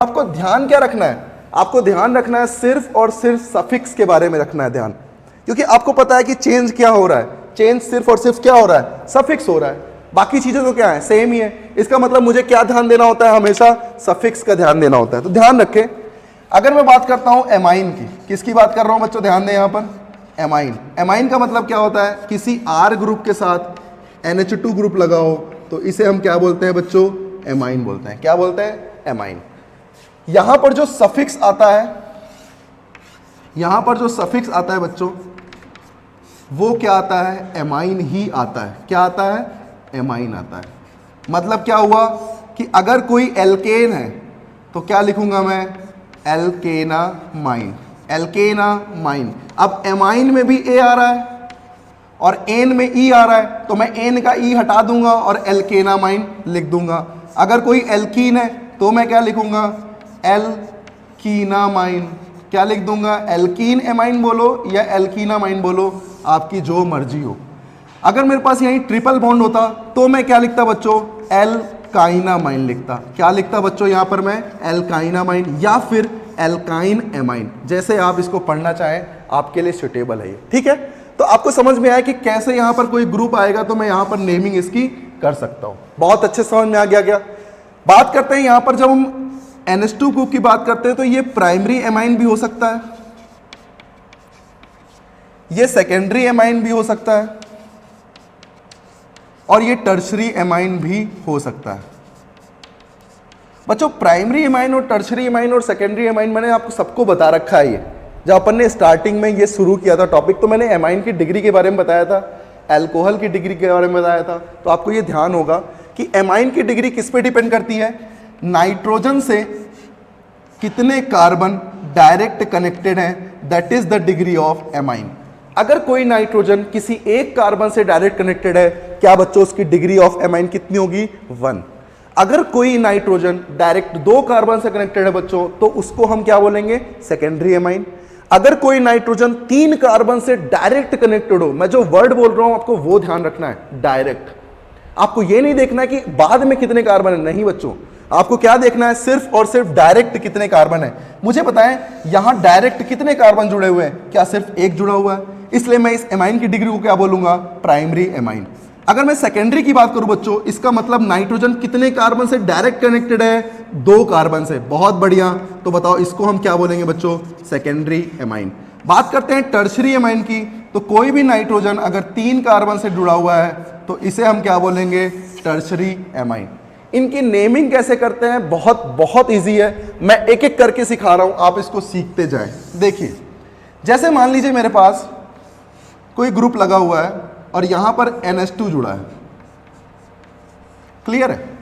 आपको ध्यान क्या रखना है, आपको ध्यान रखना है सिर्फ और सिर्फ सफिक्स के बारे में रखना है ध्यान, क्योंकि आपको पता है कि चेंज क्या हो रहा है, चेंज सिर्फ और सिर्फ क्या हो रहा है, सफिक्स हो रहा है, बाकी चीजें तो क्या है, सेम ही है। इसका मतलब मुझे क्या ध्यान देना होता है, हमेशा सफिक्स का ध्यान देना होता है। तो ध्यान रखें, अगर मैं बात करता हूं एमाइन की, किसकी बात कर रहा हूं बच्चों, ध्यान दें यहां पर, एमाइन। एमाइन का मतलब क्या होता है, किसी आर ग्रुप के साथ NH2 ग्रुप लगाओ तो इसे हम क्या बोलते हैं बच्चों, एमाइन बोलते हैं। क्या बोलते हैं, एमाइन। यहां पर जो सफिक्स आता है, यहां पर जो सफिक्स आता है बच्चों, वो क्या आता है, एमाइन ही आता है। क्या आता है, एमाइन आता है। मतलब क्या हुआ कि अगर कोई एल्केन है तो क्या लिखूंगा मैं, एल्केनामाइन, एल्केनामाइन। अब एमाइन में भी ए आ रहा है और एन में ई आ रहा है, तो मैं एन का ई हटा दूंगा और एल्केनामाइन लिख दूंगा। अगर कोई एल्कीन है तो मैं क्या लिखूंगा, एल्कीनामाइन। क्या लिख दूंगा, एल्कीन एमाइन बोलो या एल्कीनामाइन बोलो, आपकी जो मर्जी हो। अगर मेरे पास यहीं ट्रिपल बॉन्ड होता तो मैं क्या लिखता बच्चों, एल्काइनामाइन लिखता। क्या लिखता बच्चों यहां पर मैं, एल्काइनामाइन या फिर एल्काइन एमाइन, जैसे आप इसको पढ़ना चाहें आपके लिए सुटेबल है ये, ठीक है। तो आपको समझ में आया कि कैसे यहां पर कोई ग्रुप आएगा तो मैं यहां पर नेमिंग इसकी कर सकता हूं। बहुत अच्छे समझ में आ गया क्या। बात करते हैं यहां पर, जब हम NH2 ग्रुप की बात करते हैं तो ये प्राइमरी एमाइन भी हो सकता है, ये सेकेंडरी एमाइन भी हो सकता है और ये टर्शरी एमाइन भी हो सकता है। बच्चों प्राइमरी एमाइन और टर्शरी एमाइन और सेकेंडरी एमाइन मैंने आपको सबको बता रखा है। ये जब अपन ने स्टार्टिंग में ये शुरू किया था टॉपिक, तो मैंने एमाइन की डिग्री के बारे में बताया था, अल्कोहल की डिग्री के बारे में बताया था। तो आपको ये ध्यान होगा कि एमाइन की डिग्री किस पे डिपेंड करती है, नाइट्रोजन से कितने कार्बन डायरेक्ट कनेक्टेड हैं, that is the degree of amine. अगर कोई नाइट्रोजन किसी एक कार्बन से डायरेक्ट कनेक्टेड है, क्या बच्चों उसकी डिग्री ऑफ एमाइन कितनी होगी, 1। अगर कोई नाइट्रोजन डायरेक्ट 2 कार्बन से कनेक्टेड है बच्चों, तो उसको हम क्या बोलेंगे, सेकेंडरी एमाइन। अगर कोई नाइट्रोजन 3 कार्बन से डायरेक्ट कनेक्टेड हो, मैं जो वर्ड बोल रहा हूं आपको वो ध्यान रखना है, डायरेक्ट। आपको ये नहीं देखना है कि बाद में कितने कार्बन है, नहीं बच्चों, आपको क्या देखना है, सिर्फ और सिर्फ डायरेक्ट कितने कार्बन है। मुझे बताएं यहां डायरेक्ट कितने कार्बन जुड़े हुए हैं, क्या सिर्फ एक जुड़ा हुआ है, इसलिए मैं इस एमाइन की डिग्री को क्या बोलूंगा, प्राइमरी एमाइन। अगर मैं सेकेंडरी की बात करूं बच्चों, इसका मतलब नाइट्रोजन कितने कार्बन से डायरेक्ट कनेक्टेड है, 2 कार्बन से। बहुत बढ़िया, तो बताओ इसको हम क्या बोलेंगे बच्चों, सेकेंडरी एमाइन। बात करते हैं टर्शरी एमाइन की, तो कोई भी नाइट्रोजन अगर 3 कार्बन से जुड़ा हुआ है तो इसे हम क्या बोलेंगे, टर्शरी एमाइन। इनकी नेमिंग कैसे करते हैं, बहुत बहुत ईजी है, मैं एक एक करके सिखा रहा हूं, आप इसको सीखते जाएं। देखिए, जैसे मान लीजिए मेरे पास कोई ग्रुप लगा हुआ है और यहां पर NH2 जुड़ा है, क्लियर है।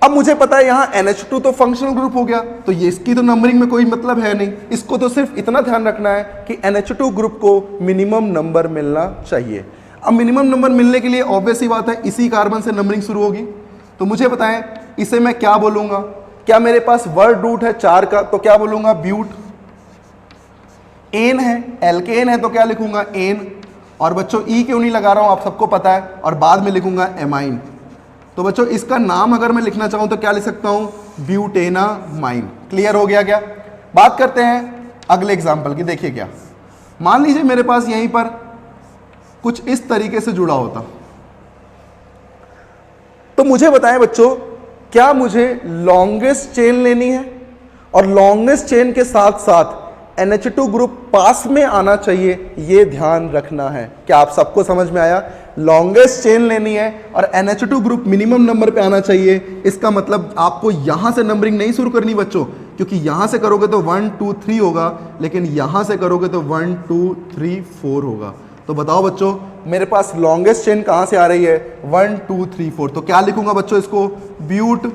अब मुझे पता है यहां NH2 तो फंक्शनल ग्रुप हो गया, तो ये इसकी तो नंबरिंग में कोई मतलब है नहीं, इसको तो सिर्फ इतना ध्यान रखना है कि NH2 ग्रुप को मिनिमम नंबर मिलना चाहिए। अब मिनिमम नंबर मिलने के लिए ऑब्वियस ही बात है, इसी कार्बन से नंबरिंग शुरू होगी। तो मुझे बताएं इसे मैं क्या बोलूंगा, क्या मेरे पास वर्ड रूट है 4 का, तो क्या बोलूंगा, ब्यूट। एन है, एल्केन है, तो क्या लिखूंगा, एन। और बच्चों ई क्यों नहीं लगा रहा हूं, आप सबको पता है, और बाद में लिखूंगा एमाइन। तो बच्चों इसका नाम अगर मैं लिखना चाहूं तो क्या लिख सकता हूं, ब्यूटेनामाइन। क्लियर हो गया क्या। बात करते हैं अगले एग्जाम्पल की। देखिए क्या, मान लीजिए मेरे पास यहीं पर कुछ इस तरीके से जुड़ा होता, तो मुझे बताएं बच्चों, क्या मुझे लॉन्गेस्ट चेन लेनी है और लॉन्गेस्ट चेन के साथ साथ NH2 ग्रुप पास में आना चाहिए, ये ध्यान रखना है। क्या आप सबको समझ में आया, लॉन्गेस्ट चेन लेनी है और NH2 ग्रुप मिनिमम नंबर पे आना चाहिए। इसका मतलब आपको यहां से नंबरिंग नहीं शुरू करनी बच्चों, क्योंकि यहां से करोगे तो 1 2 3 होगा, लेकिन यहां से करोगे तो 1 2 3 4 होगा। तो बताओ बच्चों मेरे पास लॉन्गेस्ट चेन कहां से आ रही है, 1 2 3 4। तो क्या लिखूंगा बच्चों इसको, ब्यूट,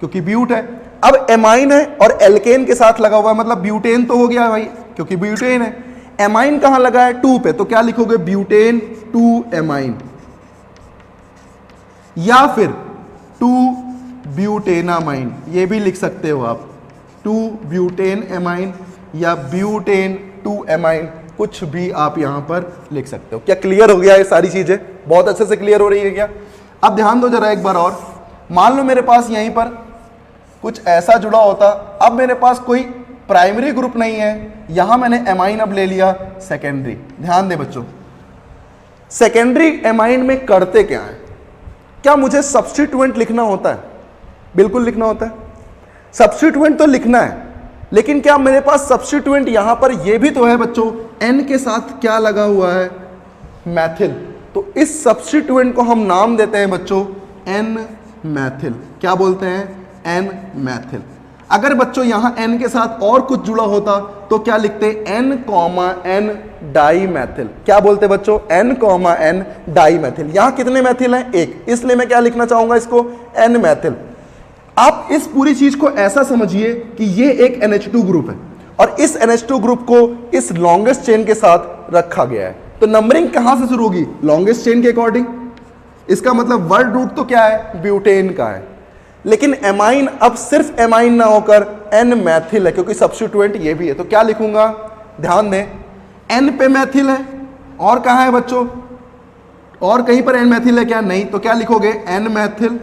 क्योंकि ब्यूट है। अब एमाइन है और एल्केन के साथ लगा हुआ है, मतलब ब्यूटेन तो हो गया भाई, क्योंकि ब्यूटेन है। एमाइन कहां लगा है, 2 पे, तो क्या लिखोगे, ब्यूटेन 2 एमाइन, या फिर 2 ब्यूटेनामाइन, ये भी लिख सकते हो आप, 2 ब्यूटेन एमाइन या ब्यूटेन 2 एमाइन, कुछ भी आप यहां पर लिख सकते हो। क्या क्लियर हो गया ये सारी चीजें, बहुत अच्छे से क्लियर हो रही है क्या। अब ध्यान दो जरा एक बार और, मान लो मेरे पास यहीं पर कुछ ऐसा जुड़ा होता। अब मेरे पास कोई प्राइमरी ग्रुप नहीं है, यहां मैंने एमाइन अब ले लिया सेकेंडरी। ध्यान दे बच्चों, सेकेंडरी एमाइन में करते क्या है? क्या मुझे सब्स्टिट्यूएंट लिखना होता है? बिल्कुल लिखना होता है, सब्स्टिट्यूएंट तो लिखना है, लेकिन क्या मेरे पास सब्स्टिट्यूएंट यहां पर ये भी तो है बच्चों, एन के साथ क्या लगा हुआ है? मैथिल। तो इस सब्स्टिट्यूएंट को हम नाम देते हैं बच्चों एन मैथिल। क्या बोलते हैं? एन मैथिल। अगर बच्चों यहां एन के साथ और कुछ जुड़ा होता तो क्या लिखते? N comma N di methyl. क्या बोलते बच्चों? N comma N di methyl. यहां कितने मैथिल हैं? एक, इसलिए मैं क्या लिखना चाहूंगा इसको? एन मैथिल। आप इस पूरी चीज को ऐसा समझिए कि ये एक NH2 ग्रुप है और इस NH2 ग्रुप को इस लॉन्गेस्ट चेन के साथ रखा गया है। तो नंबरिंग कहां से शुरू होगी? लॉन्गेस्ट चेन के अकॉर्डिंग। इसका मतलब वर्ड रूट तो क्या है? ब्यूटेन का है। लेकिन एमाइन अब सिर्फ एमाइन ना होकर एन मैथिल है, क्योंकि सब्स्टिट्यूएंट ये भी है। तो क्या लिखूंगा? ध्यान दें, एन पे मैथिल है और कहां है बच्चों? और कहीं पर एन मैथिल है क्या? नहीं। तो क्या लिखोगे? एन मैथिल।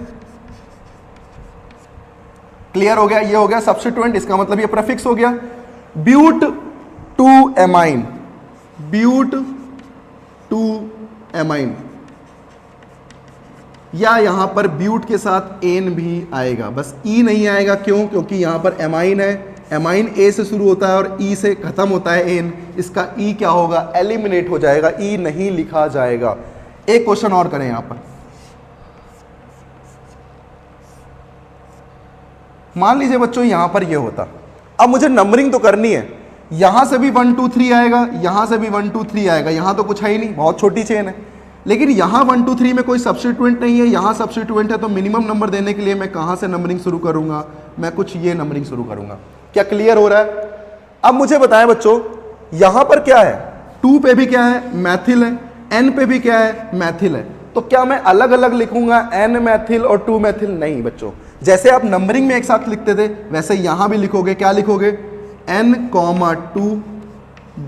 क्लियर हो गया? ये हो गया सब्स्टिट्यूएंट, इसका मतलब ये प्रीफिक्स हो गया। But two amine, but two amine, या यहां पर ब्यूट के साथ एन भी आएगा, बस ई नहीं आएगा। क्यों? क्योंकि यहां पर एमाइन है, एमाइन ए से शुरू होता है और ई से खत्म होता है एन। इसका ई क्या होगा? एलिमिनेट हो जाएगा, ई नहीं लिखा जाएगा। एक क्वेश्चन और करें यहां पर। मान लीजिए बच्चों यहां पर ये होता, अब मुझे नंबरिंग तो करनी है, यहां से भी 1 2 3 आएगा, यहां से भी 1 2 3 आएगा, यहां तो कुछ है ही नहीं, बहुत छोटी चेन है। लेकिन यहां 1 2 3 में कोई सब्स्टिट्यूएंट नहीं है, यहां सब्स्टिट्यूएंट है, तो मिनिमम नंबर देने के लिए मैं कहां से नंबरिंग शुरू करूंगा? मैं कुछ ये नंबरिंग शुरू करूंगा। क्या क्लियर हो रहा है? अब मुझे बताएं बच्चों, यहां पर क्या है? 2 पे भी क्या है? मैथिल है। एन पे भी क्या है? मैथिल है। तो क्या मैं अलग अलग लिखूंगा एन मैथिल और 2 मैथिल? नहीं बच्चों, जैसे आप नंबरिंग में एक साथ लिखते थे वैसे यहां भी लिखोगे। क्या लिखोगे? N comma 2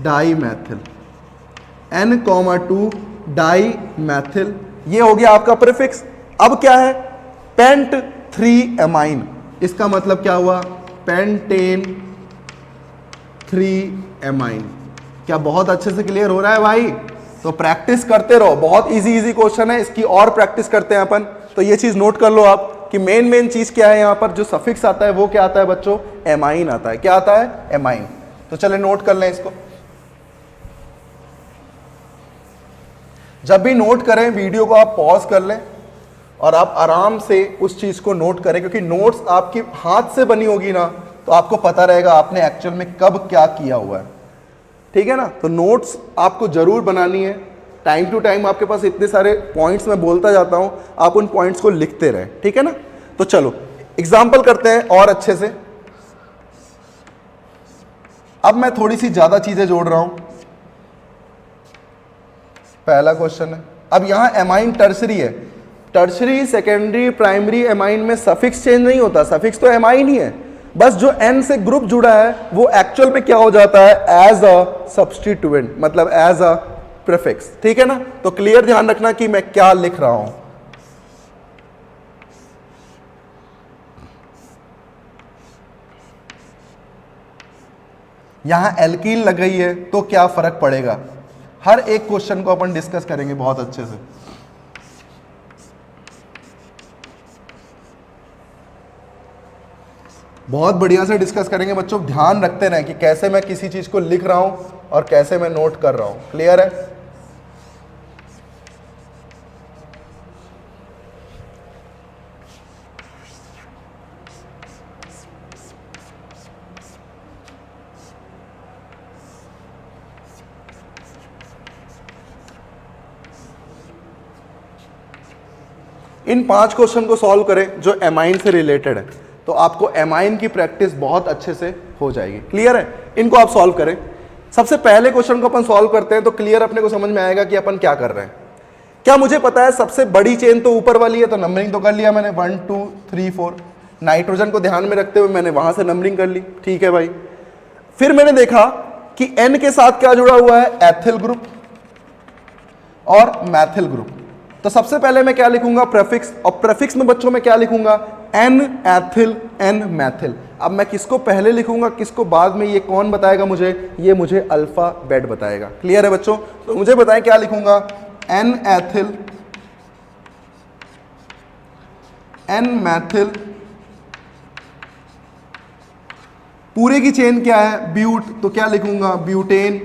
di methyl, N comma 2 di methyl. ये हो गया आपका प्रीफिक्स। अब क्या है? Pent 3 amine. इसका मतलब क्या हुआ? Pentane 3 amine. क्या बहुत अच्छे से क्लियर हो रहा है भाई? तो प्रैक्टिस करते रहो, बहुत इजी क्वेश्चन है, इसकी और प्रैक्टिस करते हैं अपन। तो ये चीज नोट कर लो आप कि मेन चीज क्या है, यहां पर जो सफिक्स आता है वो क्या आता है बच्चों? एमाइन आता है। क्या आता है? एमाइन। तो चले नोट कर लें इसको। जब भी नोट करें वीडियो को आप पॉज कर लें और आप आराम से उस चीज को नोट करें, क्योंकि नोट्स आपकी हाथ से बनी होगी ना, तो आपको पता रहेगा आपने एक्चुअल में कब क्या किया हुआ है। ठीक है ना? तो नोट्स आपको जरूर बनानी है। टाइम टू टाइम आपके पास इतने सारे पॉइंट्स मैं बोलता जाता हूं, आप उन पॉइंट्स को लिखते रहें। ठीक है ना? तो चलो एग्जाम्पल करते हैं और अच्छे से। अब मैं थोड़ी सी ज्यादा चीजें जोड़ रहा हूं। पहला क्वेश्चन है, अब यहां एमाइन टर्सरी है। टर्सरी, सेकेंडरी, प्राइमरी एमाइन में सफिक्स चेंज नहीं होता, सफिक्स तो एमाइन ही है। बस जो एन से ग्रुप जुड़ा है वो एक्चुअल में क्या हो जाता है? एज अ सब्स्टिट्यूएंट, मतलब एज अ प्रीफिक्स। ठीक है ना? तो क्लियर ध्यान रखना कि मैं क्या लिख रहा हूं। यहां एल्कीन लग गई है तो क्या फर्क पड़ेगा? हर एक क्वेश्चन को अपन डिस्कस करेंगे बहुत अच्छे से। बहुत बढ़िया से डिस्कस करेंगे बच्चों। ध्यान रखते रहें कि कैसे मैं किसी चीज को लिख रहा हूं और कैसे मैं नोट कर रहा हूं। क्लियर है? इन 5 क्वेश्चन को सॉल्व करें जो एमाइन से रिलेटेड है, तो आपको एमाइन की प्रैक्टिस बहुत अच्छे से हो जाएगी। क्लियर है? इनको आप सॉल्व करें। सबसे पहले क्वेश्चन को अपन सॉल्व करते हैं तो क्लियर अपने को समझ में आएगा कि अपन क्या कर रहे हैं। क्या मुझे पता है सबसे बड़ी चेन तो ऊपर वाली है, तो नंबरिंग तो कर लिया मैंने 1 2 3 4। नाइट्रोजन को ध्यान में रखते हुए मैंने वहां से नंबरिंग कर ली। ठीक है भाई। फिर मैंने देखा कि एन के साथ क्या जुड़ा हुआ है? एथिल ग्रुप और मैथिल ग्रुप। तो सबसे पहले मैं क्या लिखूंगा? प्रीफिक्स। और प्रीफिक्स में बच्चों में क्या लिखूंगा? N ethyl N methyl. अब मैं किसको पहले लिखूंगा किसको बाद में, ये कौन बताएगा मुझे, ये मुझे अल्फाबेट बताएगा। क्लियर है बच्चों? तो मुझे बताएं क्या लिखूंगा, एन एथिल एन मैथिल, पूरे की चेन क्या है ब्यूट, तो क्या लिखूंगा ब्यूटेन,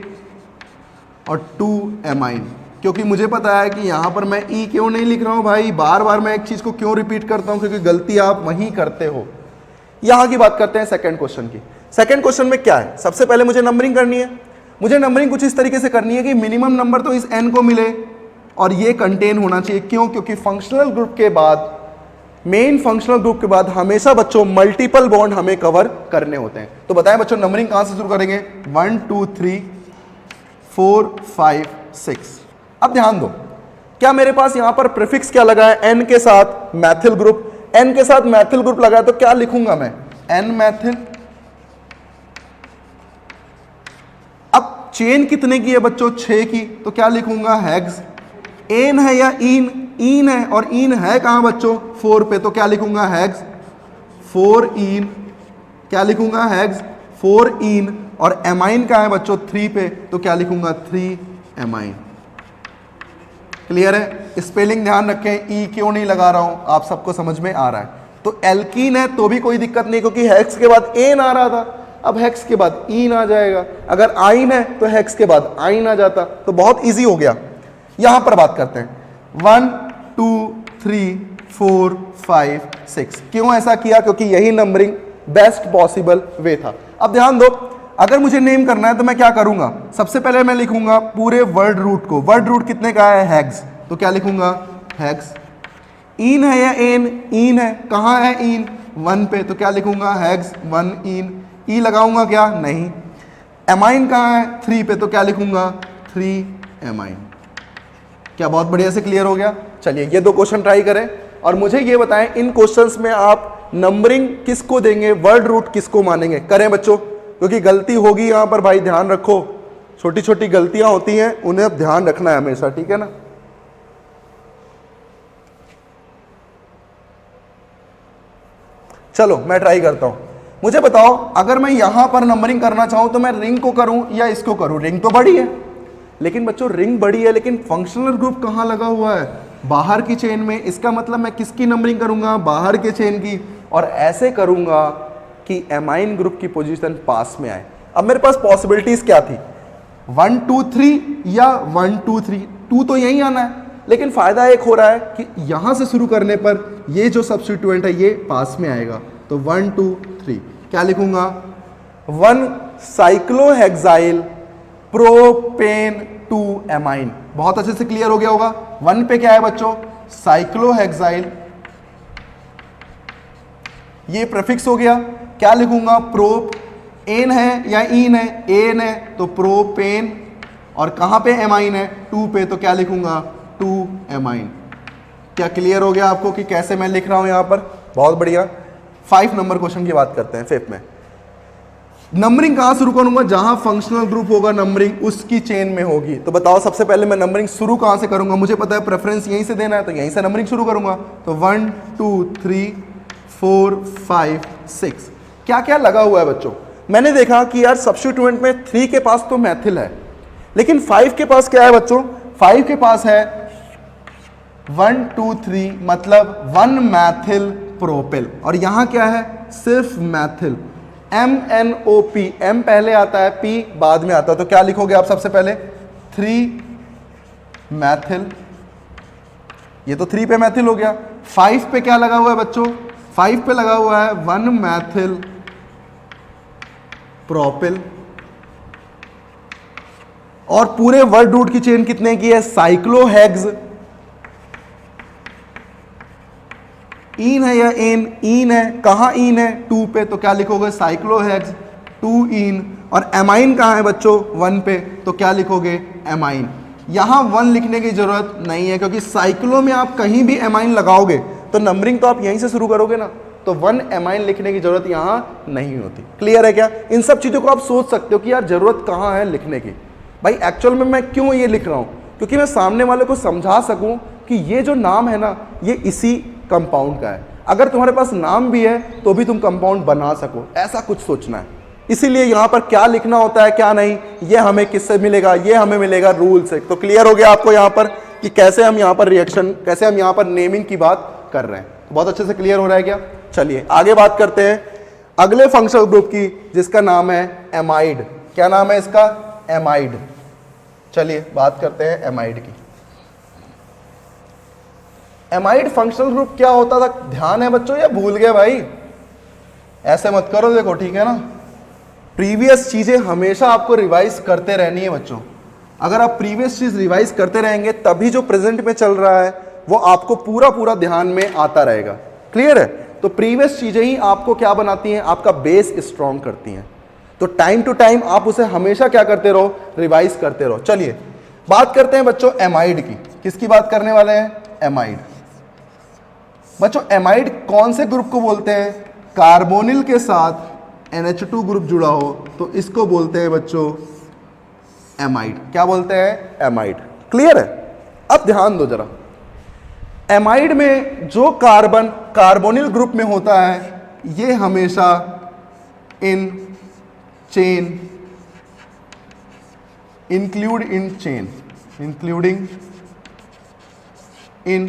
और 2 एमाइन। क्योंकि मुझे पता है कि यहां पर मैं ई क्यों नहीं लिख रहा हूं भाई, बार बार मैं एक चीज को क्यों रिपीट करता हूं, क्योंकि गलती आप वहीं करते हो। यहां की बात करते हैं सेकंड क्वेश्चन की। सेकंड क्वेश्चन में क्या है, सबसे पहले मुझे नंबरिंग करनी है। मुझे नंबरिंग कुछ इस तरीके से करनी है कि मिनिमम नंबर तो इस एन को मिले और ये कंटेन होना चाहिए। क्यों? क्योंकि फंक्शनल ग्रुप के बाद, मेन फंक्शनल ग्रुप के बाद हमेशा बच्चों मल्टीपल बॉन्ड हमें कवर करने होते हैं। तो बताएं बच्चों नंबरिंग कहां से शुरू करेंगे, 1 2 3 4 5 6। अब ध्यान दो, क्या मेरे पास यहां पर प्रीफिक्स क्या लगा है, एन के साथ मैथिल ग्रुप। एन के साथ मैथिल ग्रुप लगा है तो क्या लिखूंगा मैं, एन मैथिल। अब चेन कितने की है बच्चों, 6 की, तो क्या लिखूंगा हेक्स। एन है या इन, इन है, और इन है कहां बच्चों 4 पे, तो क्या लिखूंगा हेक्स 4 इन। क्या लिखूंगा हेक्स 4 इन। और एमाइन कहां है बच्चों 3 पे, तो क्या लिखूंगा 3 एमाइन। क्लियर है? स्पेलिंग ध्यान रखें, ई क्यों नहीं लगा रहा हूं, आप सबको समझ में आ रहा है। तो एल्कीन है तो भी कोई दिक्कत नहीं, क्योंकि हेक्स के बाद एन आ रहा था, अब हेक्स के बाद इन आ जाएगा। अगर आइन है तो हेक्स के बाद आइन आ जाता, तो बहुत इजी हो गया। यहां पर बात करते हैं 1 2 3 4 5 6। क्यों ऐसा किया, क्योंकि यही नंबरिंग बेस्ट पॉसिबल वे था। अब ध्यान दो, अगर मुझे नेम करना है तो मैं क्या करूंगा, सबसे पहले मैं लिखूंगा पूरे वर्ड रूट को। वर्ड रूट कितने का है हेक्स, तो क्या लिखूंगा हेक्स। इन है या एन, इन है, कहां है इन 1 पे, तो क्या लिखूंगा हेक्स 1 इन। ई लगाऊंगा क्या, नहीं। एमाइन कहां है 3 पे, तो क्या लिखूंगा 3 एमाइन। क्या बहुत बढ़िया से क्लियर हो गया? चलिए ये 2 क्वेश्चन ट्राई करें और मुझे ये बताएं इन क्वेश्चंस में आप नंबरिंग किसको देंगे, वर्ड रूट किसको मानेंगे। करें बच्चों, क्योंकि गलती होगी यहां पर भाई, ध्यान रखो, छोटी छोटी गलतियां होती हैं, उन्हें अब ध्यान रखना है हमेशा, ठीक है ना। चलो मैं ट्राई करता हूं। मुझे बताओ अगर मैं यहां पर नंबरिंग करना चाहूं तो मैं रिंग को करूं या इसको करूं। रिंग तो बड़ी है, लेकिन बच्चों रिंग बड़ी है लेकिन फंक्शनल ग्रुप कहां लगा हुआ है, बाहर की चेन में। इसका मतलब मैं किसकी नंबरिंग करूंगा, बाहर के चेन की, और ऐसे करूंगा कि एमाइन ग्रुप की पोजीशन पास में आए। अब मेरे पास पॉसिबिलिटीज क्या थी, 1 2 3 या 1 2 3। 2 तो यही आना है, लेकिन फायदा एक हो रहा है कि यहां से शुरू करने पर ये जो सब्स्टिट्यूएंट है ये पास में आएगा। तो 1 2 3 क्या लिखूंगा, 1 साइक्लोहेक्साइल प्रोपेन 2 एमाइन। बहुत अच्छे से क्लियर हो गया होगा। 1 पे क्या है बच्चों, साइक्लोहेक्साइल, ये प्रीफिक्स हो गया। क्या लिखूंगा, प्रोप। एन है या इन है, एन है तो प्रोपेन, और कहां पे एमाइन है 2 पे, तो क्या लिखूंगा 2 एमाइन। क्या क्लियर हो गया आपको कि कैसे मैं लिख रहा हूं यहां पर? बहुत बढ़िया। 5 नंबर क्वेश्चन की बात करते हैं। 5 में नंबरिंग कहां शुरू करूंगा, जहां फंक्शनल ग्रुप होगा नंबरिंग उसकी चेन में होगी। तो बताओ सबसे पहले मैं नंबरिंग शुरू कहां से करूंगा, मुझे पता है प्रेफरेंस यहीं से देना है, तो यहीं से नंबरिंग शुरू करूंगा। तो 1 2 3 4 5 6 क्या क्या लगा हुआ है बच्चों। मैंने देखा कि यार सब्स्टिट्यूएंट में 3 के पास तो मैथिल है, लेकिन 5 के पास क्या है बच्चों, 5 के पास है 1 2 3 मतलब 1 मैथिल प्रोपिल, और यहां क्या है सिर्फ मैथिल। MNOP, M पहले आता है, P बाद में आता है, तो क्या लिखोगे आप सबसे पहले 3 मैथिल। ये तो 3 पे मैथिल हो गया। 5 पे क्या लगा हुआ है बच्चों, 5 पे लगा हुआ है 1 मैथिल प्रोपिल, और पूरे वर्ड रूट की चेन कितने की है, साइक्लोहेक्स। इन है या एन, इन है, कहां इन है 2 पे, तो क्या लिखोगे साइक्लोहेक्स 2 इन। और एमाइन कहां है बच्चों 1 पे, तो क्या लिखोगे एमाइन। यहां 1 लिखने की जरूरत नहीं है, क्योंकि साइक्लो में आप कहीं भी एमाइन लगाओगे तो नंबरिंग तो आप यहीं से शुरू करोगे ना, तो 1 एमाइन लिखने की जरूरत यहां नहीं होती। क्लियर है क्या? इन सब चीजों को आप सोच सकते हो कि यार जरूरत कहां है लिखने की। भाई एक्चुअल में मैं क्यों ये लिख रहा हूं, क्योंकि मैं सामने वाले को समझा सकूं कि ये जो नाम है ना ये इसी कंपाउंड का है। अगर तुम्हारे पास नाम भी है तो भी तुम कंपाउंड बना सको, ऐसा कुछ सोचना है। इसीलिए यहां पर क्या लिखना होता है क्या नहीं, ये हमें किससे मिलेगा, ये हमें मिलेगा रूल से। तो क्लियर हो गया आपको यहां पर कि कैसे हम यहां पर रिएक्शन, कैसे हम यहां पर नेमिंग की बात कर रहे हैं। तो बहुत अच्छे से क्लियर हो रहा है क्या? चलिए आगे बात करते हैं अगले फंक्शनल ग्रुप की, जिसका नाम है एमाइड। क्या नाम है इसका? एमाइड। चलिए बात करते हैं एमाइड की। एमाइड फंक्शनल ग्रुप क्या होता था, ध्यान है बच्चों या भूल गए भाई? ऐसे मत करो, देखो ठीक है ना, प्रीवियस चीजें हमेशा आपको रिवाइज करते रहनी है बच्चों। अगर आप प्रीवियस चीज रिवाइज करते रहेंगे तभी जो प्रेजेंट में चल रहा है वो आपको पूरा पूरा ध्यान में आता रहेगा। क्लियर है? तो प्रीवियस चीजें ही आपको क्या बनाती हैं, आपका बेस स्ट्रॉन्ग करती हैं। तो टाइम टू टाइम आप उसे हमेशा क्या करते रहो, रिवाइज करते रहो। चलिए बात करते हैं बच्चों एमाइड की। किसकी बात करने वाले हैं? एमाइड। बच्चों एमाइड कौन से ग्रुप को बोलते हैं? कार्बोनिल के साथ NH2 ग्रुप जुड़ा हो तो इसको बोलते हैं बच्चों एमाइड। क्या बोलते हैं? एमाइड। क्लियर है? अब ध्यान दो जरा, एमाइड में जो कार्बन कार्बोनिल ग्रुप में होता है ये हमेशा in chain, include in chain, including in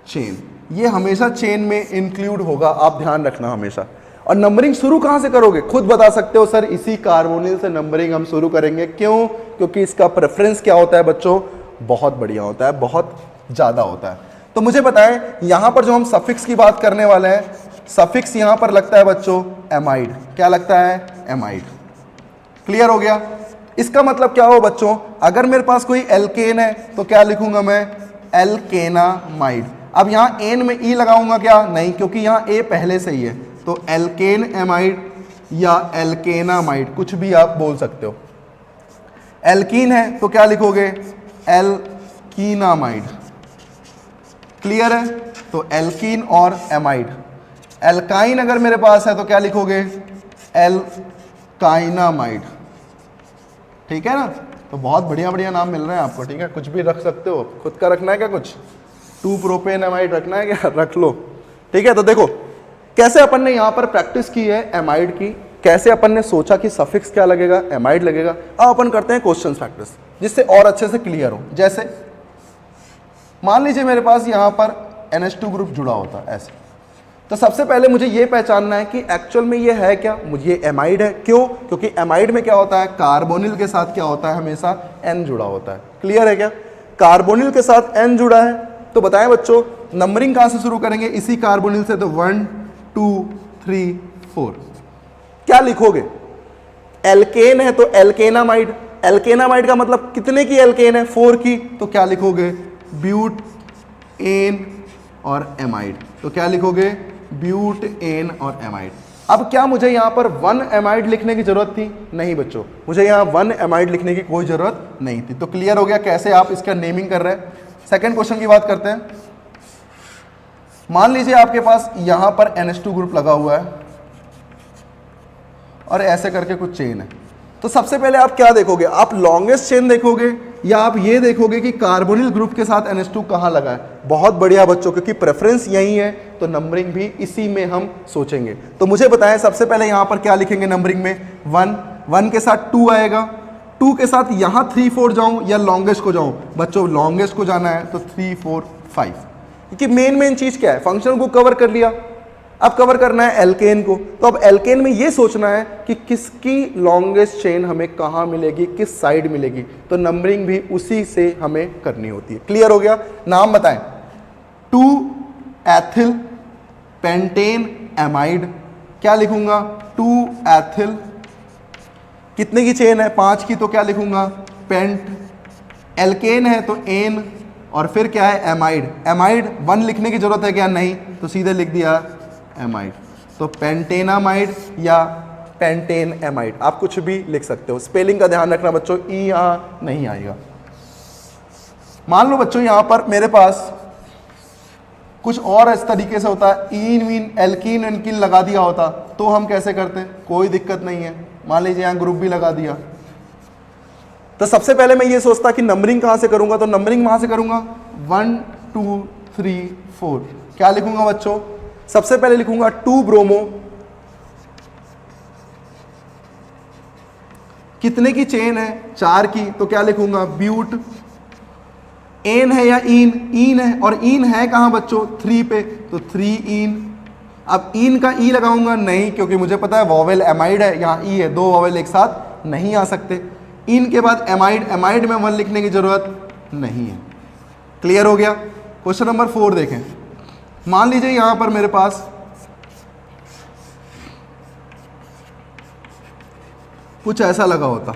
chain, ये हमेशा चेन में इंक्लूड होगा। आप ध्यान रखना हमेशा। और नंबरिंग शुरू कहां से करोगे? खुद बता सकते हो सर इसी कार्बोनिल से नंबरिंग हम शुरू करेंगे। क्यों? क्योंकि इसका प्रेफरेंस क्या होता है बच्चों? बहुत बढ़िया होता है, बहुत ज्यादा होता है। तो मुझे बताएं यहां पर जो हम सफिक्स की बात करने वाले हैं, सफिक्स यहां पर लगता है बच्चों एमाइड। क्या लगता है? एमाइड। क्लियर हो गया? इसका मतलब क्या हो बच्चों, अगर मेरे पास कोई एल्केन है तो क्या लिखूंगा मैं? एल्केनामाइड। अब यहां एन में ई लगाऊंगा क्या? नहीं, क्योंकि यहां ए पहले से ही है। तो एल्केन एमाइड या एल्केनामाइड कुछ भी आप बोल सकते हो। एल्कीन है तो क्या लिखोगे? एल्कीनामाइड। क्लियर है? तो एल्कीन और एमाइड। एल्काइन अगर मेरे पास है तो क्या लिखोगे? एल्काइनामाइड। ठीक है ना? तो बहुत बढ़िया बढ़िया नाम मिल रहे हैं आपको। ठीक है, कुछ भी रख सकते हो, खुद का रखना है क्या? कुछ 2 प्रोपेनामाइड रखना है क्या? रख लो। ठीक है, तो देखो कैसे अपन ने यहां पर प्रैक्टिस की है एमाइड की, कैसे अपन ने सोचा कि सफिक्स क्या लगेगा, एमाइड लगेगा। अब अपन करते हैं क्वेश्चन प्रैक्टिस जिससे और अच्छे से क्लियर हो। जैसे मान लीजिए मेरे पास यहां पर NH2 ग्रुप जुड़ा होता है ऐसे, तो सबसे पहले मुझे यह पहचानना है कि एक्चुअल में ये है क्या? मुझे ये एमाइड है। क्यों? क्योंकि एमाइड में क्या होता है, कार्बोनिल के साथ क्या होता है, हमेशा N जुड़ा होता है। क्लियर है क्या? कार्बोनिल के साथ N जुड़ा है। तो बताएं बच्चों नंबरिंग कहां से शुरू करेंगे? इसी कार्बोनिल से। तो 1 2 3 4। क्या लिखोगे? एल्केन है तो एल्केनामाइड। एल्केनामाइड का मतलब कितने की एल्केन है? 4 की। तो क्या लिखोगे? ब्यूट एन और एमाइड। तो क्या लिखोगे? ब्यूट एन और एमाइड। अब क्या मुझे यहां पर 1 एमाइड लिखने की जरूरत थी? नहीं बच्चों, मुझे यहां 1 एमाइड लिखने की कोई जरूरत नहीं थी। तो क्लियर हो गया कैसे आप इसका नेमिंग कर रहे हैं। सेकंड क्वेश्चन की बात करते हैं। मान लीजिए आपके पास यहां पर NH2 ग्रुप लगा हुआ है और ऐसे करके कुछ चेन है। तो सबसे पहले आप क्या देखोगे? आप लॉन्गेस्ट चेन देखोगे या आप ये देखोगे कि कार्बोनिल ग्रुप के साथ NH2 कहां लगा है? बहुत बढ़िया बच्चों, क्योंकि प्रेफरेंस यही है तो नंबरिंग भी इसी में हम सोचेंगे। तो मुझे बताएं सबसे पहले यहां पर क्या लिखेंगे नंबरिंग में? 1 के साथ 2 आएगा, 2 के साथ यहां 3 4 जाऊं या लॉन्गेस्ट को जाऊं? बच्चों लॉन्गेस्ट को जाना है तो 3 4 5। क्योंकि मेन चीज क्या है? फंक्शन को कवर कर लिया, अब कवर करना है एल्केन को। तो अब एल्केन में ये सोचना है कि किसकी लॉन्गेस्ट चेन हमें कहां मिलेगी, किस साइड मिलेगी। तो नंबरिंग भी उसी से हमें करनी होती है। क्लियर हो गया? नाम बताएं। 2 एथिल पेंटेन एमाइड। क्या लिखूंगा? 2 एथिल, कितने की चेन है? 5 की। तो क्या लिखूंगा? पेंट। एल्केन है तो एन, और फिर क्या है? एमाइड। एमाइड 1 लिखने की जरूरत है क्या? नहीं, तो सीधे लिख दिया एमाइड। तो पेंटेनामाइड या पेंटेन एमाइड आप कुछ भी लिख सकते हो। स्पेलिंग का ध्यान रखना बच्चों, ई यहां नहीं आएगा। मान लो बच्चों यहां पर मेरे पास कुछ और इस तरीके से होता है, इन वीन एल्कीन एल्कीन लगा दिया होता तो हम कैसे करते? कोई दिक्कत नहीं है। मान लीजिए यहां ग्रुप भी लगा दिया, तो सबसे पहले मैं ये सोचता कि नंबरिंग कहां से करूंगा? तो नंबरिंग वहां से करूंगा 1 2 3 4। क्या लिखूंगा बच्चों? सबसे पहले लिखूंगा 2 ब्रोमो, कितने की चेन है, 4 की, तो क्या लिखूंगा ब्यूट। एन है या इन, इन है, और इन है कहां बच्चों 3 पे, तो 3 इन। अब इन का ई लगाऊंगा नहीं, क्योंकि मुझे पता है वॉवेल एमाइड है, यहाँ ई है, 2 वॉवेल एक साथ नहीं आ सकते। इन के बाद एमाइड, एमाइड में 1 लिखने की जरूरत नहीं है। क्लियर हो गया। क्वेश्चन नंबर 4 देखें। मान लीजिए यहां पर मेरे पास कुछ ऐसा लगा होता,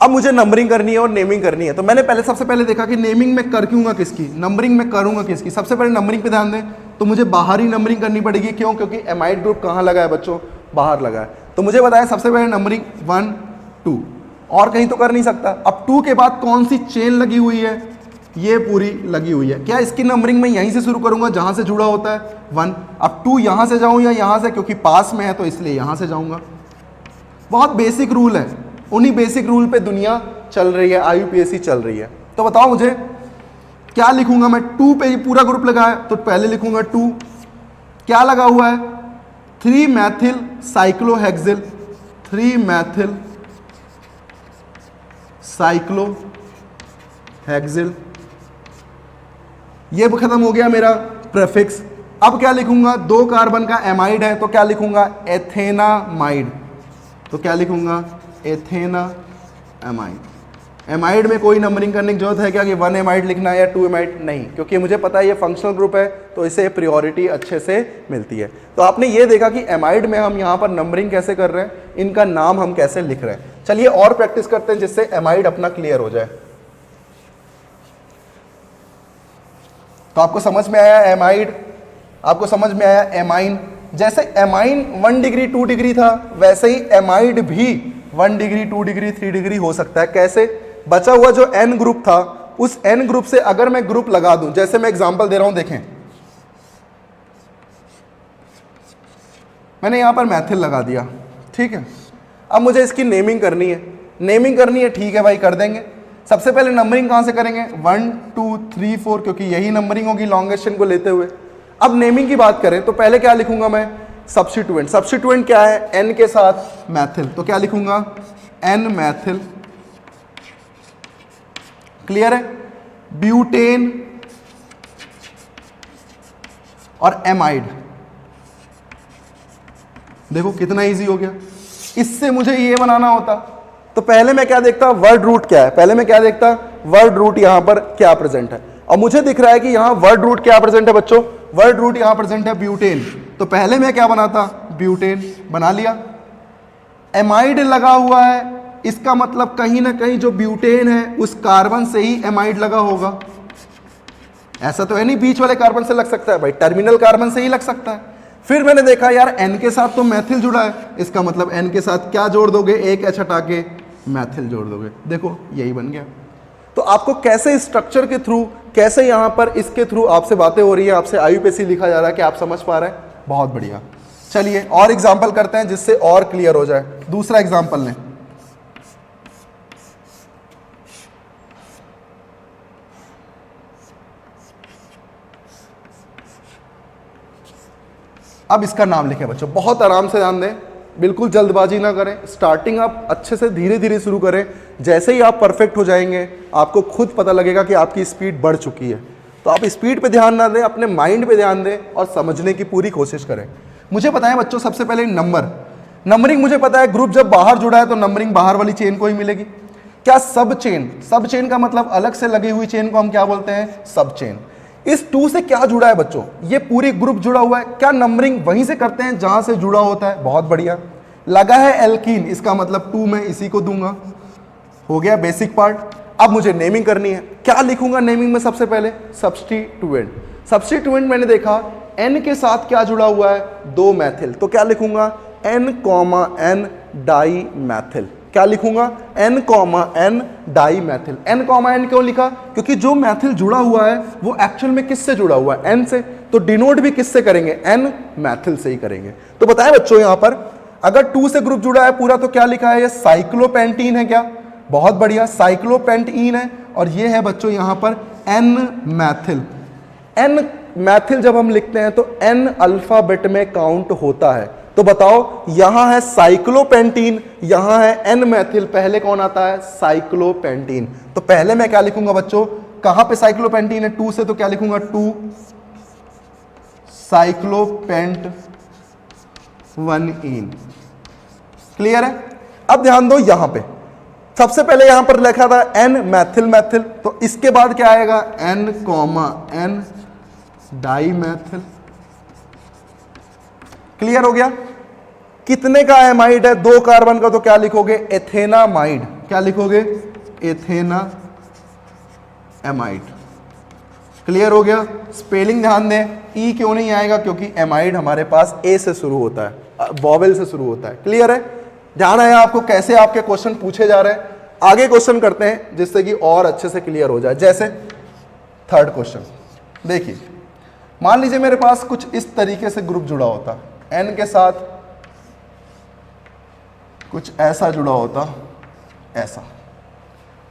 अब मुझे नंबरिंग करनी है और नेमिंग करनी है, तो मैंने पहले सबसे पहले देखा कि नेमिंग में कर क्यूंगा किसकी, नंबरिंग में करूंगा किसकी। सबसे पहले नंबरिंग पे ध्यान दें, तो मुझे बाहर ही नंबरिंग करनी पड़ेगी। क्यों? क्योंकि एमाइड ग्रुप कहाँ लगा है बच्चों, बाहर लगा है। तो मुझे बताया सबसे पहले नंबरिंग 1 2, और कहीं तो कर नहीं सकता। अब 2 के बाद कौन सी चेन लगी हुई है, ये पूरी लगी हुई है। क्या इसकी नंबरिंग मैं यहीं से शुरू करूंगा जहां से जुड़ा होता है 1। अब 2 यहां से जाऊं या यहां से, क्योंकि पास में है तो इसलिए यहां से जाऊंगा। बहुत बेसिक रूल है, उन्हीं बेसिक रूल पे दुनिया चल रही है, IUPAC चल रही है। तो बताओ मुझे क्या लिखूंगा मैं। 2 पे पूरा ग्रुप लगा है, तो पहले लिखूंगा 2, क्या लगा हुआ है 3 मैथिल साइक्लोहेक्सिल, 3 मैथिल साइक्लोहेक्सिल, ये खत्म हो गया मेरा प्रेफिक्स। अब क्या लिखूंगा, 2 कार्बन का एमाइड है, तो क्या लिखूंगा एथेनामाइड, तो क्या लिखूंगा एथेनामाइड। एमाइड में कोई नंबरिंग करने की जरूरत है क्या कि 1 एमाइड लिखना है या 2 एमाइड, नहीं, क्योंकि मुझे पता है ये फंक्शनल ग्रुप है, तो इसे प्रायोरिटी अच्छे से मिलती है। तो आपने ये देखा कि एमाइड में हम यहाँ पर नंबरिंग कैसे कर रहे हैं, इनका नाम हम कैसे लिख रहे हैं। चलिए और प्रैक्टिस करते हैं जिससे एमाइड अपना क्लियर हो जाए। तो आपको समझ में आया एमाइड, आपको समझ में आया एमाइन। जैसे एमाइन 1 डिग्री 2 डिग्री था, वैसे ही एमाइड भी 1 डिग्री 2 डिग्री 3 डिग्री हो सकता है। कैसे? बचा हुआ जो N ग्रुप था, उस N ग्रुप से अगर मैं ग्रुप लगा दूं, जैसे मैं एग्जांपल दे रहा हूं, देखें मैंने यहां पर मैथिल लगा दिया, ठीक है। अब मुझे इसकी नेमिंग करनी है, नेमिंग करनी है, ठीक है भाई, कर देंगे। सबसे पहले नंबरिंग कहां से करेंगे, 1 2 3 4, क्योंकि यही नंबरिंग होगी लॉन्गेस्ट चेन को लेते हुए। अब नेमिंग की बात करें तो पहले क्या लिखूंगा मैं, सब्स्टिट्यूएंट। सब्स्टिट्यूएंट क्या है, N के साथ मैथिल, तो क्या लिखूंगा N मैथिल। क्लियर है। ब्यूटेन और एमाइड, देखो कितना इजी हो गया। इससे मुझे ये बनाना होता तो पहले मैं क्या देखता, वर्ड रूट क्या है, पहले मैं क्या देखता, वर्ड रूट यहां पर क्या प्रेजेंट है। और मुझे दिख रहा है कि यहां वर्ड रूट क्या प्रेजेंट है बच्चों, वर्ड रूट यहां प्रेजेंट है ब्यूटेन, तो पहले मैं क्या बनाता, ब्यूटेन बना लिया। एमाइड लगा हुआ है, इसका मतलब कहीं ना कहीं जो ब्यूटेन है उस कार्बन से ही एमाइड लगा होगा। ऐसा तो है नहीं बीच वाले कार्बन से लग सकता है भाई, टर्मिनल कार्बन से ही लग सकता है। फिर मैंने देखा यार N के साथ तो मैथिल जुड़ा है, इसका मतलब N के साथ क्या जोड़ दोगे, एक H हटा के मैथिल जोड़ दोगे, देखो यही बन गया। तो आपको कैसे स्ट्रक्चर के थ्रू, कैसे यहां पर इसके थ्रू आपसे बातें हो रही है, आपसे IUPAC लिखा जा रहा है कि आप समझ पा रहे हैं, बहुत बढ़िया। चलिए और एग्जाम्पल करते हैं जिससे और क्लियर हो जाए। दूसरा एग्जाम्पल लें, अब इसका नाम लिखें बच्चों, बहुत आराम से ध्यान दें, बिल्कुल जल्दबाजी ना करें। स्टार्टिंग आप अच्छे से धीरे धीरे शुरू करें, जैसे ही आप परफेक्ट हो जाएंगे आपको खुद पता लगेगा कि आपकी स्पीड बढ़ चुकी है। तो आप स्पीड पे ध्यान ना दें, अपने माइंड पे ध्यान दें और समझने की पूरी कोशिश करें। मुझे बताएं बच्चों, सबसे पहले नंबरिंग मुझे पता है, ग्रुप जब बाहर जुड़ा है तो नंबरिंग बाहर वाली चेन को ही मिलेगी। क्या सब चेन का मतलब अलग से लगी हुई चेन को हम क्या बोलते हैं, सब चेन। इस 2 से क्या जुड़ा है बच्चों, ये पूरी ग्रुप जुड़ा हुआ है। क्या नंबरिंग वहीं से करते हैं जहां से जुड़ा होता है, बहुत बढ़िया। लगा है एल्कीन, इसका मतलब 2 मैं इसी को दूंगा, हो गया बेसिक पार्ट। अब मुझे नेमिंग करनी है, क्या लिखूंगा नेमिंग में, सबसे पहले सब्स्टिट्यूएंट। सब्स्टिट्यूएंट मैंने देखा N के साथ क्या जुड़ा हुआ है, 2 मैथिल, तो क्या लिखूंगा N, डाई मैथिल। क्या लिखूंगा N, डाई मैथिल। N क्यों लिखा, क्योंकि जो मैथिल जुड़ा हुआ है वो एक्चुअल में किससे जुड़ा हुआ है, N से, तो डिनोट भी किससे करेंगे, N मैथिल से ही करेंगे। तो बताएं बच्चों, यहां पर अगर 2 से ग्रुप जुड़ा है पूरा तो क्या लिखा है, ये साइक्लोपेंटीन है, क्या, बहुत बढ़िया, साइक्लोपेंटीन है। और ये है बच्चों यहां पर N मैथिल। N मैथिल जब हम लिखते हैं तो एन अल्फाबेट में काउंट होता है। तो बताओ, यहां है साइक्लोपेंटीन, यहां है एन मैथिल, पहले कौन आता है? साइक्लोपेंटीन। तो पहले मैं क्या लिखूंगा बच्चों, कहां पे साइक्लोपेंटीन है? 2 से, तो क्या लिखूंगा? 2 साइक्लोपेंट 1 इन। क्लियर है? अब ध्यान दो, यहां पे सबसे पहले यहां पर लिखा था एन मैथिल मैथिल, तो इसके बाद क्या आएगा? N comma N di methyl. Clear हो गया? कितने का एमाइड है? 2 कार्बन का, तो क्या लिखोगे? एथेनामाइड। क्या लिखोगे? Athena amide. क्लियर हो गया? स्पेलिंग ध्यान दें, ई क्यों नहीं आएगा? क्योंकि एमाइड हमारे पास ए से शुरू होता है, वॉवेल से शुरू होता है। क्लियर है? ध्यान है आपको कैसे आपके क्वेश्चन पूछे जा रहे हैं। आगे क्वेश्चन करते हैं जिससे कि और अच्छे से क्लियर हो जाए। जैसे थर्ड क्वेश्चन देखिए, मान लीजिए मेरे पास कुछ इस तरीके से ग्रुप जुड़ा होता, एन के साथ कुछ ऐसा जुड़ा होता, ऐसा,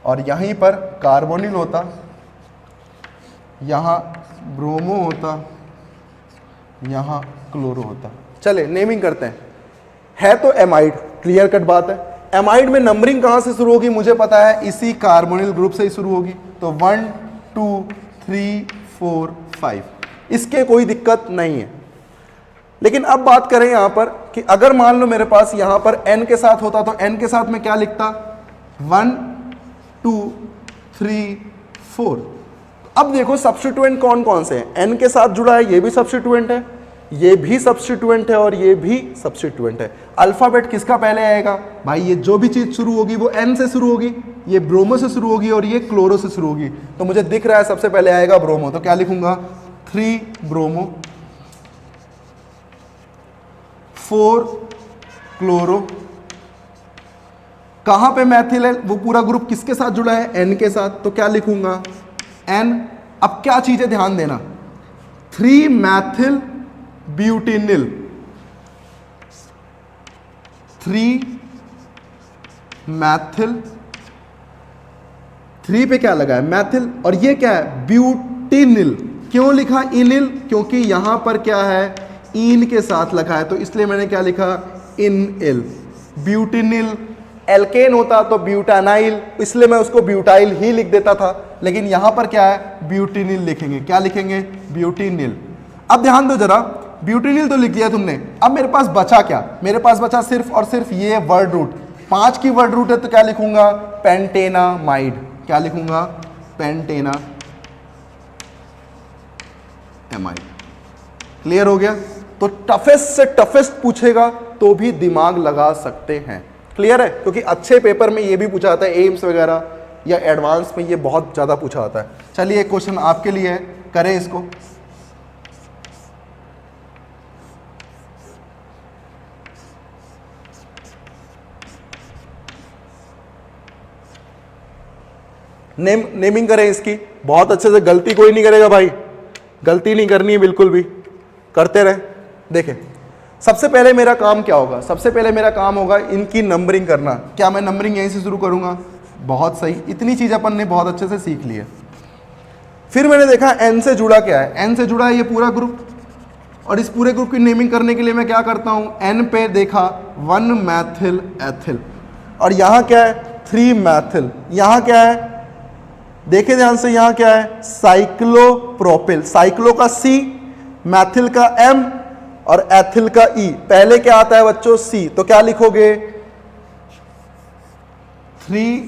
और यहीं पर कार्बोनिल होता, यहां ब्रोमो होता, यहां क्लोरो होता। चले नेमिंग करते हैं। है तो एमाइड, क्लियर कट बात है। एमाइड में नंबरिंग कहां से शुरू होगी? मुझे पता है इसी कार्बोनिल ग्रुप से ही शुरू होगी। तो 1 2 3 4 5, इसके कोई दिक्कत नहीं है। लेकिन अब बात करें यहां पर कि अगर मान लो मेरे पास यहां पर n के साथ होता, तो n के साथ मैं क्या लिखता? 1 2 3 4। अब देखो सब्स्टिट्यूएंट कौन कौन से हैं। n के साथ जुड़ा है, ये भी सब्स्टिट्यूएंट है, ये भी सब्स्टिट्यूएंट है, और ये भी सब्स्टिट्यूएंट है। अल्फाबेट किसका पहले आएगा? भाई ये जो भी चीज शुरू होगी वो n से शुरू होगी, ये ब्रोमो से शुरू होगी और ये क्लोरो से शुरू होगी। तो मुझे दिख रहा है सबसे पहले आएगा ब्रोमो, तो क्या लिखूंगा? 3 ब्रोमो 4 क्लोरो। कहां पे मैथिल है? वो पूरा ग्रुप किसके साथ जुड़ा है? n के साथ, तो क्या लिखूंगा? n। अब क्या चीजें ध्यान देना, 3 मैथिल ब्यूटेनिल, 3 मैथिल, 3 पे क्या लगा है? मैथिल, और ये क्या है? ब्यूटेनिल। क्यों लिखा इनिल? क्योंकि यहां पर क्या है? इन के साथ लिखा है, तो इसलिए मैंने क्या लिखा? इनइल। ब्यूटेनिल एल्केन होता तो ब्यूटानाइल, इसलिए मैं उसको ब्यूटाइल ही लिख देता था, लेकिन यहां पर क्या है? ब्यूटेनिल लिखेंगे। क्या लिखेंगे? ब्यूटेनिल। अब ध्यान दो जरा, ब्यूटेनिल तो लिख दिया तुमने, अब मेरे पास बचा क्या? मेरे पास बचा सिर्फ और सिर्फ ये वर्ड रूट, 5 की वर्ड रूट है, तो क्या लिखूंगा? पेंटेनामाइड। क्या लिखूंगा? पेंटेना एमाइड। क्लियर हो गया? तो टफेस्ट से टफेस्ट पूछेगा तो भी दिमाग लगा सकते हैं। क्लियर है? क्योंकि अच्छे पेपर में ये भी पूछा जाता है, एम्स वगैरह या एडवांस में ये बहुत ज्यादा पूछा जाता है। चलिए एक क्वेश्चन आपके लिए है, करें इसको। नेमिंग करें इसकी, बहुत अच्छे से, गलती कोई नहीं करेगा भाई, गलती नहीं करनी है बिल्कुल भी, करते रहे। देखें सबसे पहले मेरा काम क्या होगा? सबसे पहले मेरा काम होगा इनकी नंबरिंग करना। क्या मैं नंबरिंग यहीं से शुरू करूंगा? बहुत सही, इतनी चीज अपन ने बहुत अच्छे से सीख ली है। फिर मैंने देखा एन से जुड़ा क्या है, एन से जुड़ा है ये पूरा ग्रुप, और इस पूरे ग्रुप की नेमिंग करने के लिए मैं क्या करता हूं? एन पे देखा 1 मैथिल एथिल, और यहां क्या है? 3 मैथिल। यहां क्या है? देखे ध्यान से, यहां क्या है? साइक्लोप्रोपिल। साइक्लो का C, मैथिल का M और एथिल का E। पहले क्या आता है बच्चों? C। तो क्या लिखोगे? 3,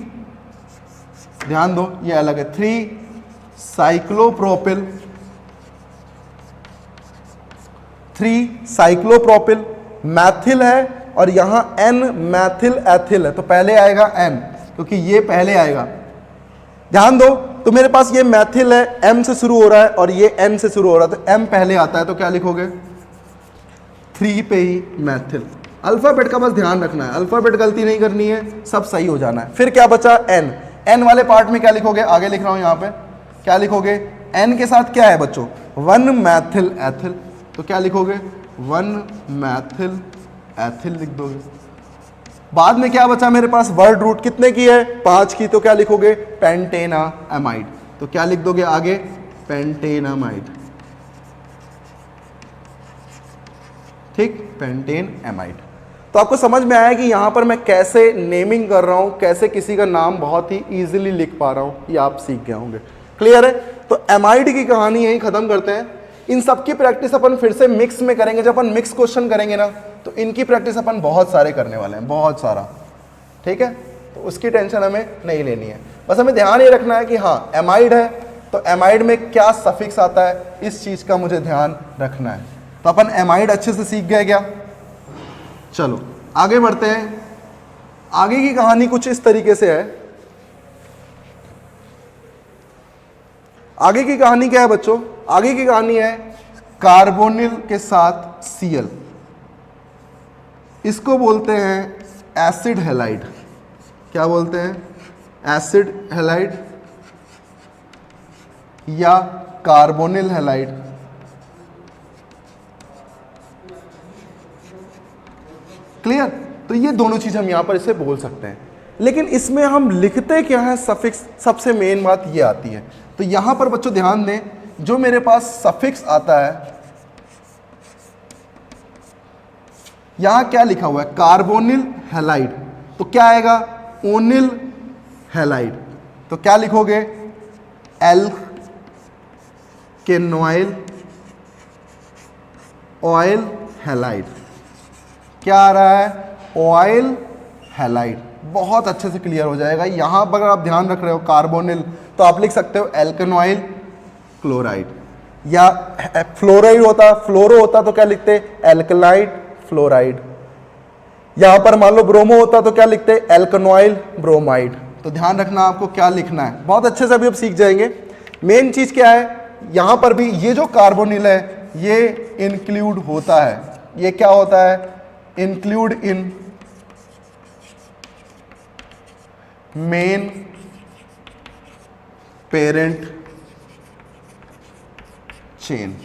ध्यान दो ये अलग है, 3 साइक्लोप्रोपिल, 3 साइक्लोप्रोपिल, मैथिल है, और यहां N मैथिल एथिल है, तो पहले आएगा N, क्योंकि ये पहले आएगा। ध्यान दो, तो मेरे पास ये मैथिल है, M से शुरू हो रहा है, और ये N से शुरू हो रहा है, तो M पहले आता है, तो क्या लिखोगे? 3 पे ही मैथिल। अल्फाबेट का बस ध्यान रखना है, अल्फाबेट गलती नहीं करनी है, सब सही हो जाना है। फिर क्या बचा? N। N वाले पार्ट में क्या लिखोगे? आगे लिख रहा हूं यहां पे, क्या लिखोगे? N के साथ क्या है बच्चों? 1 मैथिल एथिल, तो क्या लिखोगे? 1 मैथिल एथिल लिख दोगे। बाद में क्या बचा मेरे पास? वर्ड रूट कितने की है? 5 की, तो क्या लिखोगे? पेंटेनामाइड। तो क्या लिख दोगे आगे? पेंटेनामाइड। ठीक, पेंटेन एमाइड। तो आपको समझ में आया कि यहाँ पर मैं कैसे नेमिंग कर रहा हूँ, कैसे किसी का नाम बहुत ही ईजिली लिख पा रहा हूँ, ये आप सीख गए होंगे। क्लियर है? तो एमाइड की कहानी यही खत्म करते हैं। इन सब की प्रैक्टिस अपन फिर से मिक्स में करेंगे। जब अपन मिक्स क्वेश्चन करेंगे ना, तो इनकी प्रैक्टिस अपन बहुत सारे करने वाले हैं, बहुत सारा। ठीक है, तो उसकी टेंशन हमें नहीं लेनी है। बस हमें ध्यान ये रखना है कि हाँ एमाइड है तो एमाइड में क्या सफिक्स आता है, इस चीज का मुझे ध्यान रखना है। तो अपन एमाइड अच्छे से सीख गए क्या? चलो आगे बढ़ते हैं। आगे की कहानी कुछ इस तरीके से है। आगे की कहानी क्या है बच्चों? आगे की कहानी है कार्बोनिल के साथ Cl, इसको बोलते हैं एसिड हैलाइड। क्या बोलते हैं? एसिड हैलाइड या कार्बोनिल हैलाइड। क्लियर? तो ये दोनों चीज हम यहां पर इसे बोल सकते हैं, लेकिन इसमें हम लिखते क्या है सफिक्स, सबसे मेन बात ये आती है। तो यहां पर बच्चों ध्यान दें, जो मेरे पास सफिक्स आता है, यहां क्या लिखा हुआ है? Carbonyl halide. तो क्या आएगा? O'Neill halide. तो क्या लिखोगे? एल्केनॉइल ऑयल हैलाइड। क्या आ रहा है? Oil halide. बहुत अच्छे से क्लियर हो जाएगा। यहां पर अगर आप ध्यान रख रहे हो कार्बोनिल, तो आप लिख सकते हो एल्केनॉइल क्लोराइड, या फ्लोराइड होता, फ्लोरो होता तो क्या लिखते? एल्कलाइड फ्लोराइड। यहां पर मान लो ब्रोमो होता तो क्या लिखते? एल्केनॉइल ब्रोमाइड। तो ध्यान रखना आपको क्या लिखना है, बहुत अच्छे से अभी आप सीख जाएंगे। मेन चीज क्या है, यहां पर भी ये जो कार्बोनिल है ये इंक्लूड होता है। ये क्या होता है? Include in main parent chain.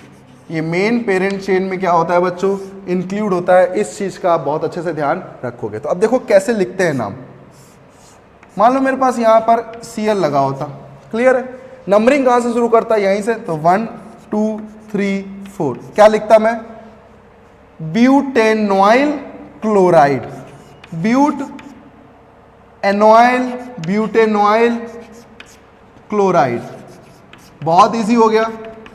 ये मेन पेरेंट चेन में क्या होता है बच्चों? इंक्लूड होता है। इस चीज का आप बहुत अच्छे से ध्यान रखोगे। तो अब देखो कैसे लिखते हैं नाम। मान लो मेरे पास यहां पर Cl लगा होता, क्लियर है? नंबरिंग कहां से शुरू करता है? यहीं से। तो 1 2 3 4 क्या लिखता मैं? ब्यूटेनॉइल क्लोराइड, एनॉइल ब्यूटेनॉइल क्लोराइड। बहुत इजी हो गया।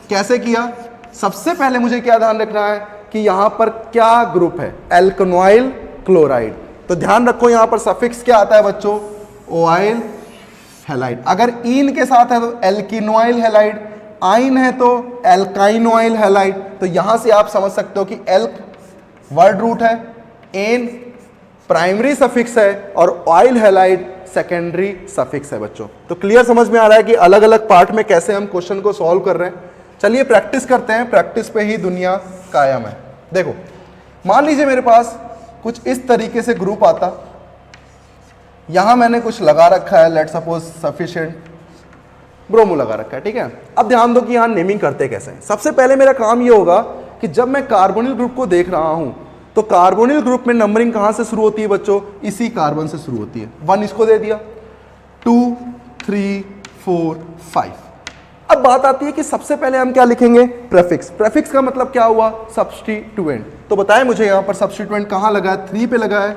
कैसे किया? सबसे पहले मुझे क्या ध्यान रखना है कि यहां पर क्या ग्रुप है? एल्केनॉइल क्लोराइड। तो ध्यान रखो यहां पर सफिक्स क्या आता है बच्चों? Oil halide. अगर ईन के साथ है तो एल्किनॉइल हैलाइड, आइन है तो एल्काइनॉइल हैलाइड। तो यहां से आप समझ सकते हो कि एल्क वर्ड रूट है, एन प्राइमरी सफिक्स है और ऑयल हैलाइड सेकेंडरी सफिक्स है बच्चों। तो क्लियर समझ में आ रहा है कि अलग अलग पार्ट में कैसे हम क्वेश्चन को सॉल्व कर रहे हैं। चलिए प्रैक्टिस करते हैं, प्रैक्टिस पे ही दुनिया कायम है। देखो मान लीजिए मेरे पास कुछ इस तरीके से ग्रुप आता, यहां मैंने कुछ लगा रखा है, लेट सपोज सफिशिएंट ब्रोमो लगा रखा है, ठीक है। अब ध्यान दो कि यहां नेमिंग करते कैसे हैं। सबसे पहले मेरा काम ये होगा कि जब मैं कार्बोनिल ग्रुप को देख रहा हूं तो कार्बोनिल ग्रुप में नंबरिंग कहां से शुरू होती है बच्चों? इसी कार्बन से शुरू होती है। 1 इसको दे दिया, 2 3 4 5। अब बात आती है कि सबसे पहले हम क्या लिखेंगे? प्रेफिक्स। प्रेफिक्स का मतलब क्या हुआ? सब्स्टिट्यूएंट। तो बताएं मुझे यहां पर सब्स्टिट्यूएंट कहां लगा है? 3 पे लगा है।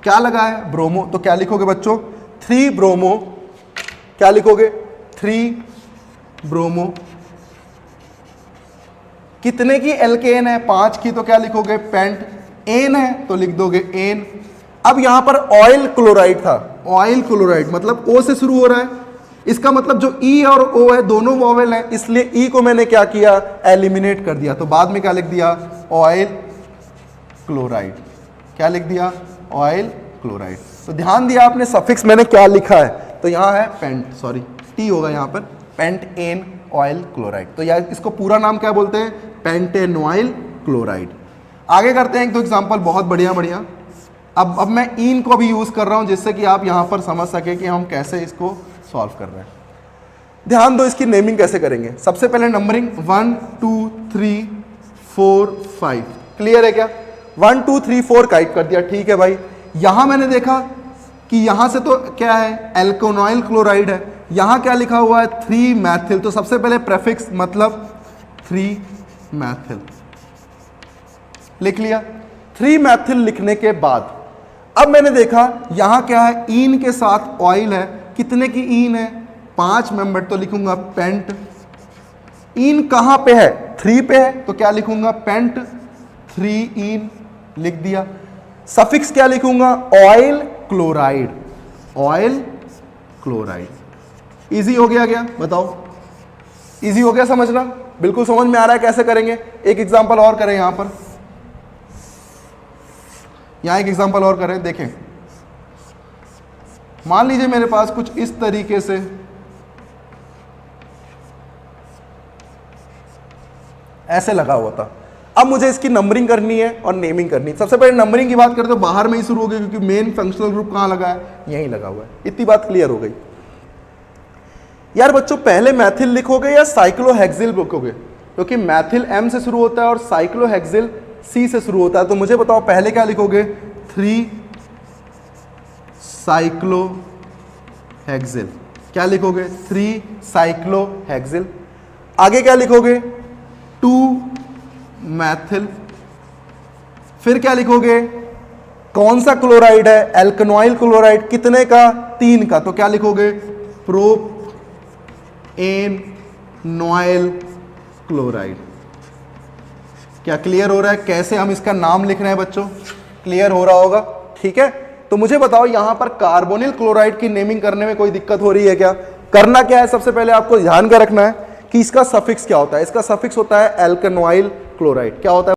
क्या लगा है? ब्रोमो। तो क्या लिखोगे बच्चों? 3 ब्रोमो। क्या लिखोगे? 3 ब्रोमो। कितने की एल्केन है? 5 की। तो क्या लिखोगे? पेंट। एन है तो लिख दोगे एन। अब यहां पर ऑयल क्लोराइड था, ऑयल क्लोराइड मतलब ओ से शुरू हो रहा है। इसका मतलब जो ई और ओ है दोनों वोवेल है, इसलिए ई को मैंने क्या किया? एलिमिनेट कर दिया। तो बाद में क्या लिख दिया? Oil chloride. क्या लिख दिया? Oil chloride. तो ध्यान दिया आपने सफिक्स मैंने क्या लिखा है? तो यहां है पेंट, सॉरी टी होगा यहां पर, पेंट एन ऑयल क्लोराइड। तो यार इसको पूरा नाम क्या बोलते हैं? पेंटेनॉइल क्लोराइड। आगे करते हैं एक दो एग्जांपल, बहुत बढ़िया बढ़िया। अब मैं इन को भी यूज कर रहा हूं जिससे कि आप यहां पर समझ सके कि हम कैसे इसको सॉल्व कर रहे हैं। ध्यान दो इसकी नेमिंग कैसे करेंगे। सबसे पहले नंबरिंग 1 2 3 4 5। क्लियर है क्या? 1 2 3 4 काइट कर दिया, ठीक है भाई। यहां मैंने देखा कि यहां से तो क्या है? एल्केनॉइल क्लोराइड है। यहां क्या लिखा हुआ है? 3 मैथिल। तो सबसे पहले प्रेफिक्स मतलब 3 मैथिल। लिख लिया। 3 मैथिल लिखने के बाद अब मैंने देखा यहां क्या है, ईन के साथ ऑयल है। कितने की ईन है? 5 मेंबर, तो लिखूंगा पेंट। ईन कहां पे है? 3 पे है, तो क्या लिखूंगा? पेंट 3 ईन, लिख दिया। सफिक्स क्या लिखूंगा? Oil chloride, oil chloride. Easy हो गया क्या? बताओ, इजी हो गया समझना? बिल्कुल समझ में आ रहा है कैसे करेंगे? एक एग्जांपल और करें यहां पर, यहां एक एग्जांपल और करें, देखें। मान लीजिए मेरे पास कुछ इस तरीके से ऐसे लगा हुआ था। अब मुझे इसकी नंबरिंग करनी है और नेमिंग करनी है। सबसे पहले नंबरिंग की बात करते तो बाहर में ही शुरू हो गई, क्योंकि मेन फंक्शनल ग्रुप कहां लगा है? यहीं लगा हुआ है। इतनी बात क्लियर हो गई। यार बच्चों, पहले मैथिल लिखोगे या साइक्लोहेक्सिल लिखोगे? क्योंकि मैथिल M से शुरू होता है और साइक्लोहेक्सिल C से शुरू होता है। तो मुझे बताओ पहले क्या लिखोगे? 3 साइक्लोहेक्सिल। क्या लिखोगे? 3 साइक्लोहेक्सिल। आगे क्या लिखोगे? 2 मैथिल। फिर क्या लिखोगे? कौन सा क्लोराइड है? एल्कनॉइल क्लोराइड। कितने का? 3 का। तो क्या लिखोगे? प्रोपेनॉइल क्लोराइड। क्या क्लियर हो रहा है कैसे हम इसका नाम लिख रहे हैं बच्चों? क्लियर हो रहा होगा, ठीक है। तो मुझे बताओ यहां पर कार्बोनिल क्लोराइड की नेमिंग करने में कोई दिक्कत हो रही है क्या? करना क्या है, सबसे पहले आपको ध्यान का रखना है कि इसका सफिक्स क्या होता है। इसका सफिक्स होता है एल्कनॉइल क्लोराइड। क्या होता है?